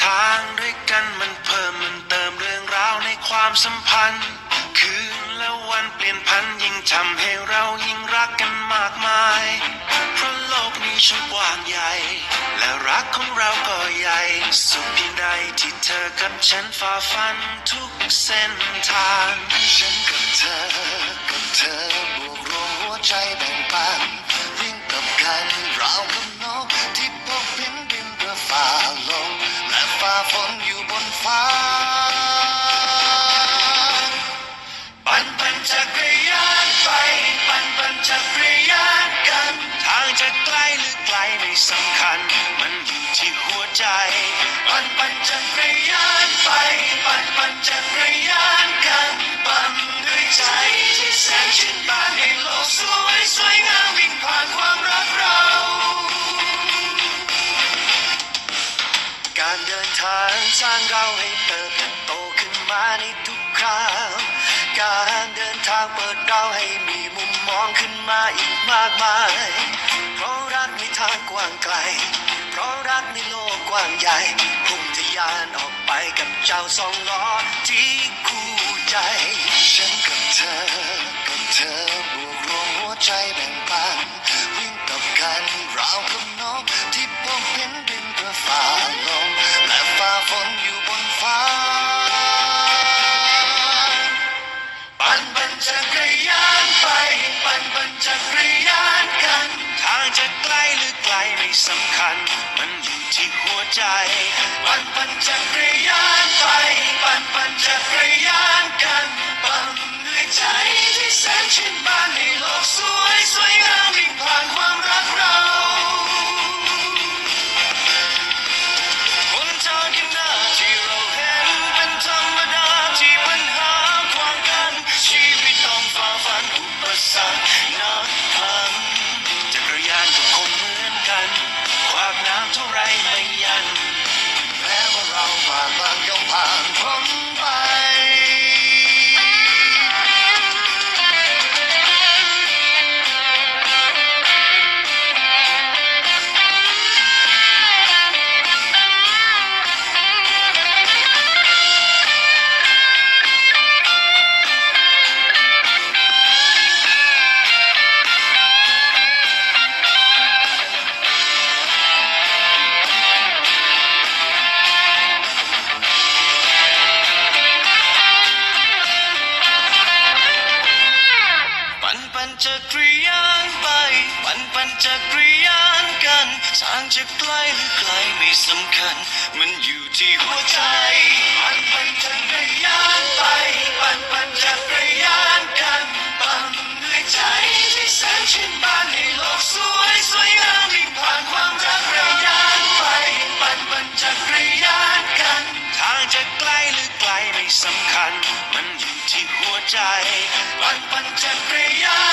ทางด้วยกันมันเพิ่มมันเติมเรื่องราวในความสัมพันธ์คืนและวันเปลี่ยนพันยิ่งทำให้เรายิ่งรักกันมากมายเพราะโลกนี้ช่างกว้างใหญ่และรักของเราก็ใหญ่สุดเพียงใดที่เธอกับฉันฝ่าฟันทุกเส้นทางฉันกับเธอบวกรวมหัวใจแบ่งปันวิ่งกับกันราวกับนกที่พบเห็นบินเพื่อฝ่าลมและฝ่าฝนอยู่บนฟ้าปั่นจักรยานไปปั่นจักรยานกันทางจะไกลหรือไกลไม่สำคัญมันอยู่ที่หัวใจปั่นจักรยานไปปั่นจักรยานกันปั่นด้วยใจที่แสนชื่นบานให้โลกสวยงามวิ่งผ่านความรักเราการเดินทางสร้างเราให้เติบโตขึ้นมาในทุกคราวการเดินทางเปิดเราให้มีมุมมองขึ้นมาอีกมากมายเพราะรักในทางกว้างไกลเพราะรักในโลกกว้างใหญ่พุ่งทะยานออกไปกับเจ้าสองล้อที่คู่ใจฉันกับเธอบวกรวมหัวใจแบ่งปันวิ่งกับกันราวกับนกที่พบเห็นบินเพื่อฝ่าลมและฝ่าฝนอยู่บนฟ้าปั่นจักรยานไปปั่นจักรยานกันทางจะไกลหรือไกลไม่สำคัญมันอยู่ที่หัวใจปั่นจักรยานไปปั่นจักรยานกันปั่นด้วยใจที่แสนชื่นบานให้โลกสวยงามวิ่งผ่านความรักเราหนทางข้างหน้าที่เราเห็นเป็นธรรมดาที่ปัญหาขวางกันชีวิตต้องฝ่าฟันอุปสรรคนับพันจักรยานก็คงเหมือนกันขวากน้ำเท่าไรไม่ยันแม้ว่าเราผ่านมันก็ผ่านพ้นไป จักรยานไปปั่นจักรยานกันทางจะไกลหรือไกลไม่สำคัญมันอยู่ที่หัวใจปั่นจักรยานไปปั่นจักรยานกันปั่นด้วยใจที่แสนชื่นบานให้โลกสวยงามวิ่งผ่านความรักเรายานไปปั่นจักรยานกันทางจะไกลหรือไกลไม่สำคัญมันอยู่ที่หัวใจปั่นจักรยาน